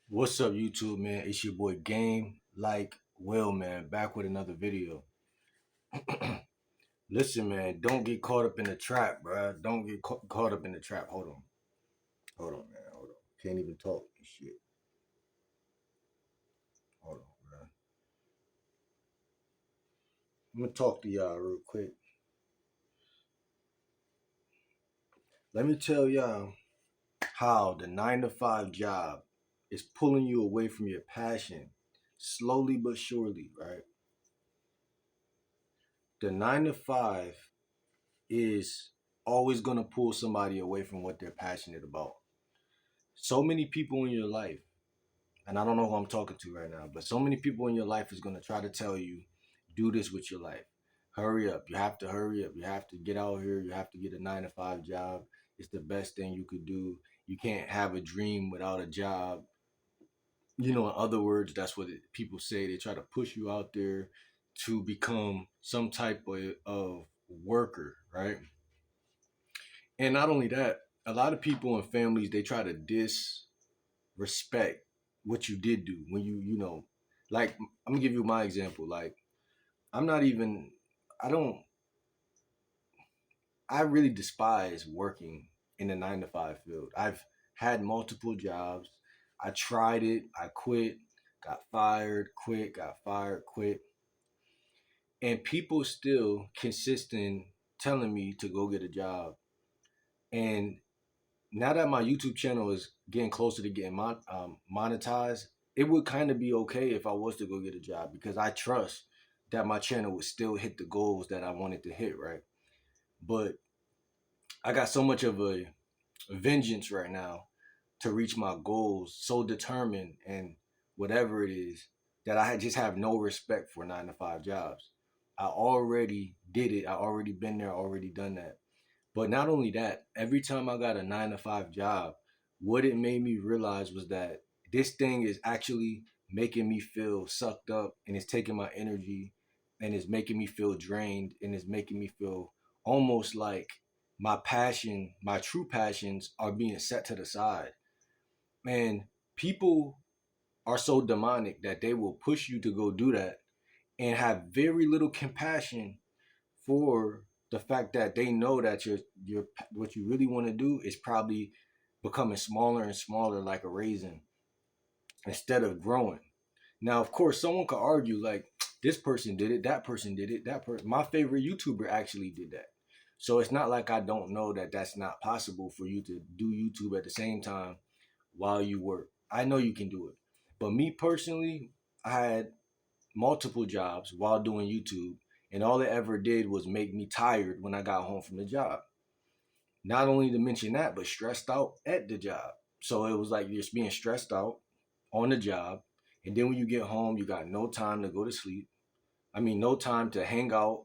What's up, YouTube, man? It's your boy Game Like Will, man, back with another video. Listen, man, don't get caught up in the trap, bruh. Don't get caught up in the trap. Hold on, man. Hold on. Can't even talk and shit. Hold on, bruh. I'm gonna talk to y'all real quick. Let me tell y'all how the 9 to 5 job is pulling you away from your passion, slowly but surely, right? The 9 to 5 is always gonna pull somebody away from what they're passionate about. So many people in your life, and I don't know who I'm talking to right now, but so many people in your life is going to try to tell you, do this with your life. Hurry up. You have to hurry up. You have to get out here. You have to get a 9 to 5 job. It's the best thing you could do. You can't have a dream without a job. In other words, that's what people say. They try to push you out there to become some type of worker, right? And not only that, a lot of people and families, they try to disrespect what you did do when like, I'm gonna give you my example. Like, I'm not even, I don't, I really despise working in the 9 to 5 field. I've had multiple jobs. I tried it, I quit, got fired, quit, got fired, quit. And people still consistent telling me to go get a job. And now that my YouTube channel is getting closer to getting monetized, it would kind of be okay if I was to go get a job because I trust that my channel would still hit the goals that I wanted to hit, right? But I got so much of a vengeance right now to reach my goals, so determined and whatever it is, that I just have no respect for 9 to 5 jobs. I already did it. I already been there, already done that. But not only that, every time I got a 9 to 5 job, what it made me realize was that this thing is actually making me feel sucked up and it's taking my energy and it's making me feel drained and it's making me feel almost like my passion, my true passions are being set to the side. And people are so demonic that they will push you to go do that and have very little compassion for the fact that they know that your what you really want to do is probably becoming smaller and smaller like a raisin instead of growing. Now, of course, someone could argue like this person did it, that person did it, that person. My favorite YouTuber actually did that. So it's not like I don't know that that's not possible for you to do YouTube at the same time while you work. I know you can do it. But me personally, I had multiple jobs while doing YouTube, and all it ever did was make me tired when I got home from the job. Not only to mention that, but stressed out at the job. So it was like you're just being stressed out on the job, and then when you get home, you got no time to go to sleep. I mean, no time to hang out.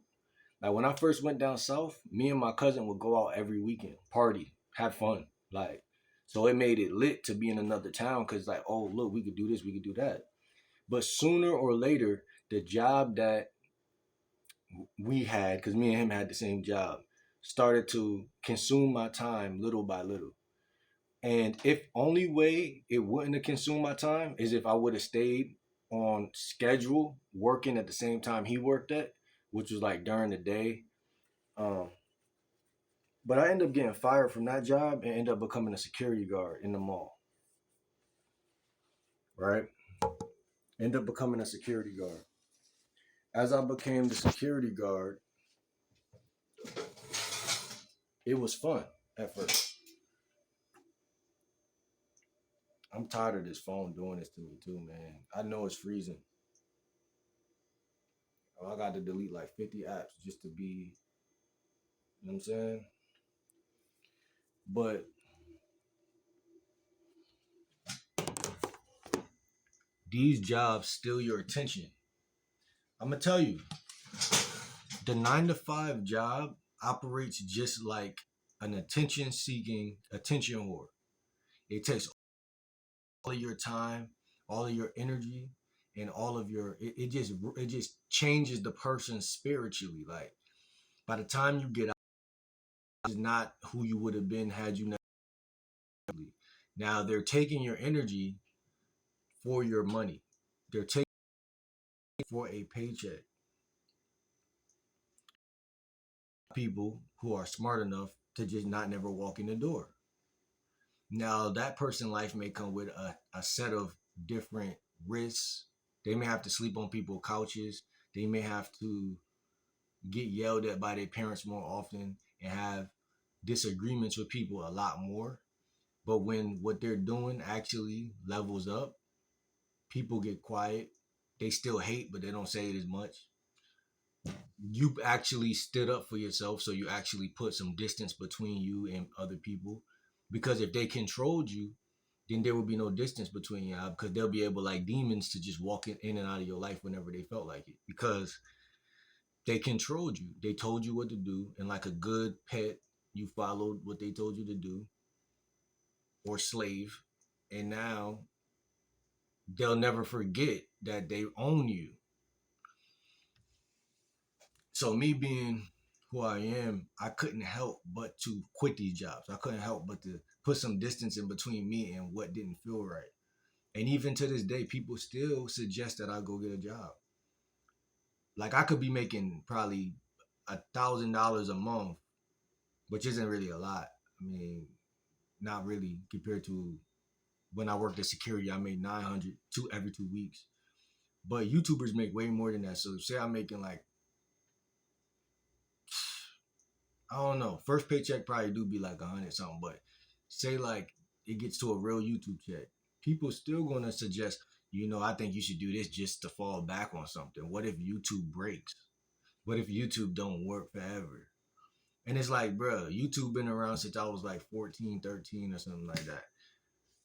Like when I first went down south, me and my cousin would go out every weekend, party, have fun. Like, so it made it lit to be in another town because, like, oh, look, we could do this, we could do that. But sooner or later, the job that we had, because me and him had the same job, started to consume my time little by little. And if only way it wouldn't have consumed my time is if I would have stayed on schedule, working at the same time he worked at, which was like during the day. Um, but I ended up getting fired from that job and ended up becoming a security guard in the mall. Right? Ended up becoming a security guard. As I became the security guard, it was fun at first. I'm tired of this phone doing this to me too, man. I know it's freezing. I got to delete like 50 apps just to be, you know what I'm saying? But these jobs steal your attention. I'm gonna tell you, the 9 to 5 job operates just like an attention seeking attention whore. It takes all of your time, all of your energy, and all of your it just changes the person spiritually. Like by the time you get out, it's not who you would have been had you not. Now they're taking your energy for your money. They're taking for a paycheck. People who are smart enough to just not never walk in the door. Now that person's life may come with a set of different risks. They may have to sleep on people's couches. They may have to get yelled at by their parents more often and have disagreements with people a lot more. But when what they're doing actually levels up, people get quiet. They still hate, but they don't say it as much. You actually stood up for yourself, so you actually put some distance between you and other people. Because if they controlled you, then there would be no distance between you, because they'll be able, like demons, to just walk in and out of your life whenever they felt like it. Because they controlled you. They told you what to do, and like a good pet, you followed what they told you to do, or slave. And now they'll never forget that they own you. So me being who I am, I couldn't help but to quit these jobs. I couldn't help but to put some distance in between me and what didn't feel right. And even to this day, people still suggest that I go get a job. Like I could be making probably $1,000 a month, which isn't really a lot. I mean, not really compared to when I worked at security. I made 900 every 2 weeks. But YouTubers make way more than that. So say I'm making like, I don't know, first paycheck probably do be like 100 something, but say like it gets to a real YouTube check, people still gonna suggest, I think you should do this just to fall back on something. What if YouTube breaks? What if YouTube don't work forever? And it's like, bro, YouTube been around since I was like 14, 13 or something like that.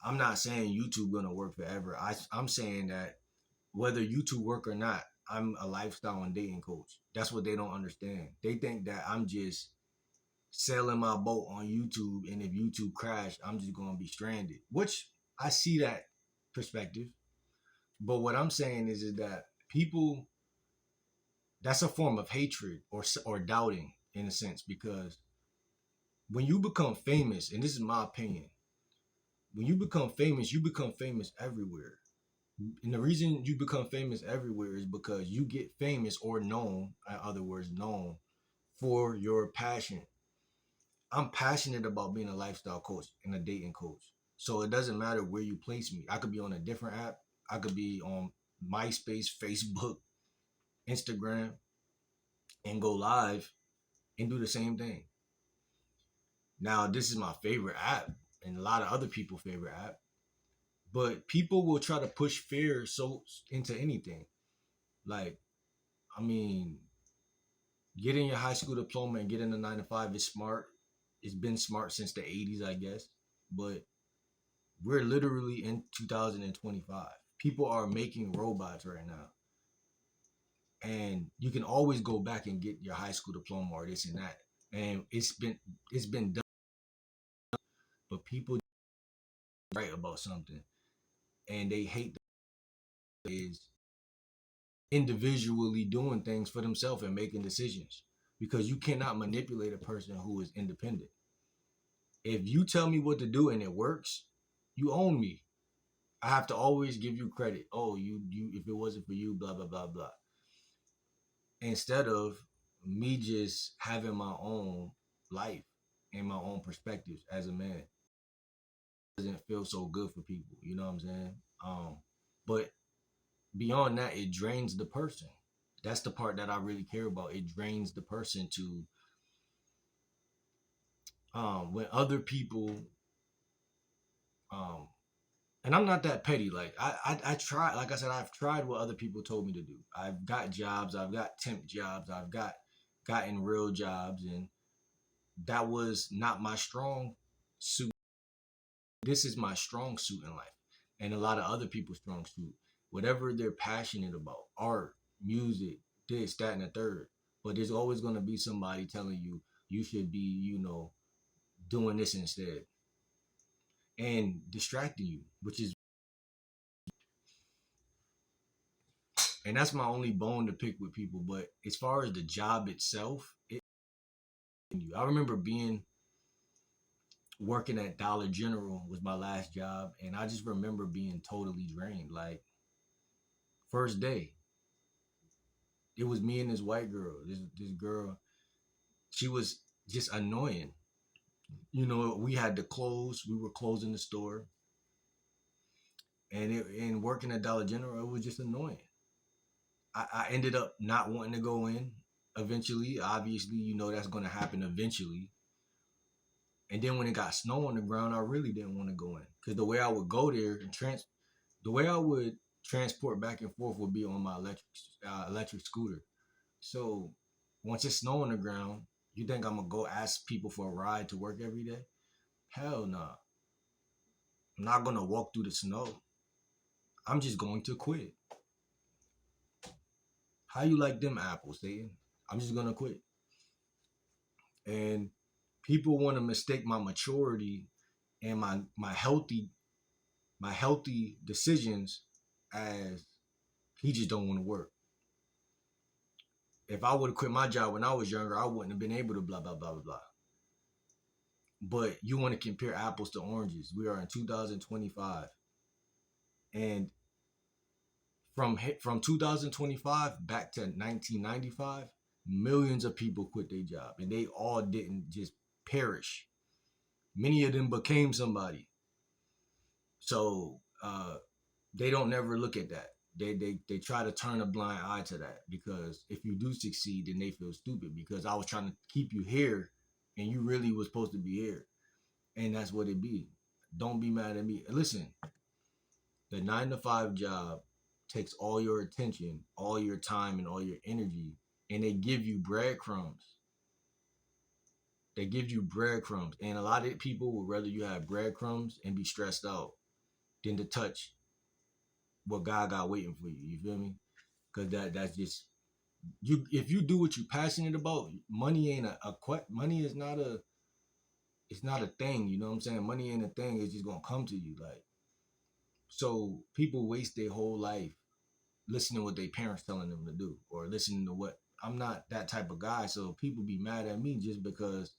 I'm not saying YouTube gonna work forever. I'm saying that whether YouTube work or not, I'm a lifestyle and dating coach. That's what they don't understand. They think that I'm just sailing my boat on YouTube, and if YouTube crash, I'm just gonna be stranded. Which I see that perspective, but what I'm saying is that people, that's a form of hatred or doubting in a sense, because when you become famous, and this is my opinion, when you become famous everywhere. And the reason you become famous everywhere is because you get famous or known, in other words, known for your passion. I'm passionate about being a lifestyle coach and a dating coach. So it doesn't matter where you place me. I could be on a different app. I could be on MySpace, Facebook, Instagram, and go live and do the same thing. Now, this is my favorite app and a lot of other people's favorite app. But people will try to push fear so into anything. Like, I mean, getting your high school diploma and getting a 9 to 5 is smart. It's been smart since the 80s, I guess. But we're literally in 2025. People are making robots right now. And you can always go back and get your high school diploma or this and that. And it's been done, but people write about something and they hate the is individually doing things for themselves and making decisions, because you cannot manipulate a person who is independent. If you tell me what to do and it works, you own me. I have to always give you credit. Oh, you if it wasn't for you, blah blah blah blah. Instead of me just having my own life and my own perspectives as a man. It doesn't feel so good for people, you know what I'm saying? But beyond that, it drains the person. That's the part that I really care about. It drains the person to when other people um and I'm not that petty. Like I try, like I said, I've tried what other people told me to do. I've got jobs, I've got temp jobs, I've gotten real jobs, and that was not my strong suit. This is my strong suit in life, and a lot of other people's strong suit. Whatever they're passionate about, art, music, this, that, and the third. But there's always going to be somebody telling you you should be, doing this instead, and distracting you, which is, and that's my only bone to pick with people. But as far as the job itself, I remember being working at Dollar General was my last job, and I just remember being totally drained. Like first day, it was me and this white girl. This girl, she was just annoying. We had to close. We were closing the store, and working at Dollar General, it was just annoying. I ended up not wanting to go in. Eventually, obviously, that's going to happen eventually. And then when it got snow on the ground, I really didn't want to go in because the way I would go there and the way I would transport back and forth would be on my electric scooter. So once it's snow on the ground, you think I'm gonna go ask people for a ride to work every day? Hell no. Nah. I'm not gonna walk through the snow. I'm just going to quit. How you like them apples, Satan? I'm just gonna quit. And people want to mistake my maturity and my healthy decisions as he just don't want to work. If I would have quit my job when I was younger, I wouldn't have been able to blah blah blah blah blah. But you want to compare apples to oranges. We are in 2025, and from 2025 back to 1995, millions of people quit their job, and they all didn't just perish. Many of them became somebody. So they don't never look at that. They try to turn a blind eye to that, because if you do succeed, then they feel stupid because I was trying to keep you here, and you really was supposed to be here, and that's what it be. Don't be mad at me. Listen, the 9 to 5 job takes all your attention, all your time, and all your energy, and they give you breadcrumbs. They give you breadcrumbs, and a lot of people would rather you have breadcrumbs and be stressed out than to touch what God got waiting for you. You feel me? Because that's just you. If you do what you're passionate about, money ain't money is not a. It's not a thing. You know what I'm saying? Money ain't a thing. It's just gonna come to you. Like, so people waste their whole life listening to what their parents telling them to do, or listening to what. I'm not that type of guy, so people be mad at me just because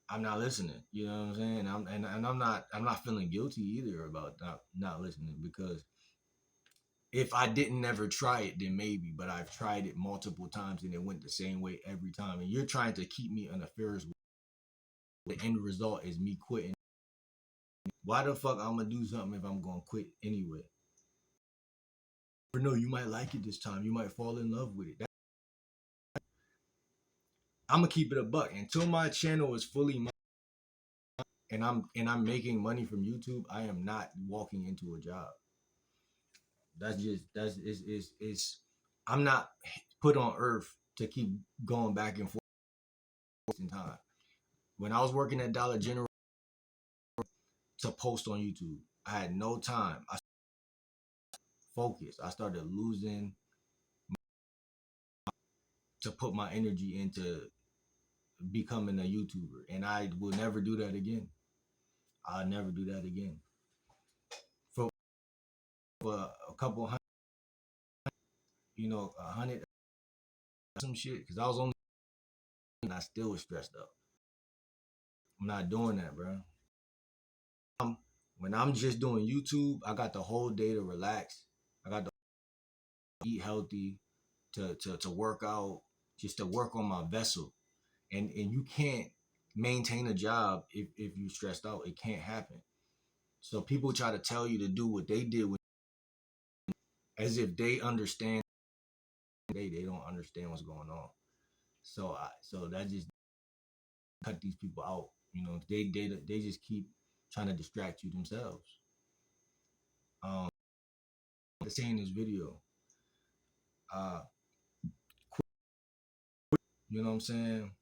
I'm not listening. You know what I'm saying? I'm not feeling guilty either about not listening, because if I didn't never try it, then maybe, but I've tried it multiple times and it went the same way every time. And you're trying to keep me on a Ferris wheel. The end result is me quitting. Why the fuck I'm gonna do something if I'm gonna quit anyway? Or no, you might like it this time. You might fall in love with it. I'm gonna keep it a buck until my channel is fully and I'm making money from YouTube. I am not walking into a job. That's I'm not put on earth to keep going back and forth in time. When I was working at Dollar General to post on YouTube, I had no time. I focused. I started losing to put my energy into becoming a YouTuber, and I will never do that again. I'll never do that again. For a couple hundred, 100 some shit, because I was only and I still was stressed up. I'm not doing that, bro. When I'm just doing YouTube, I got the whole day to relax. I got to eat healthy, to work out, just to work on my vessel. And you can't maintain a job if you're stressed out. It can't happen. So people try to tell you to do what they did as if they understand. They don't understand what's going on. So that just cut these people out. They just keep trying to distract you themselves. The saying in this video, uh, you know what I'm saying?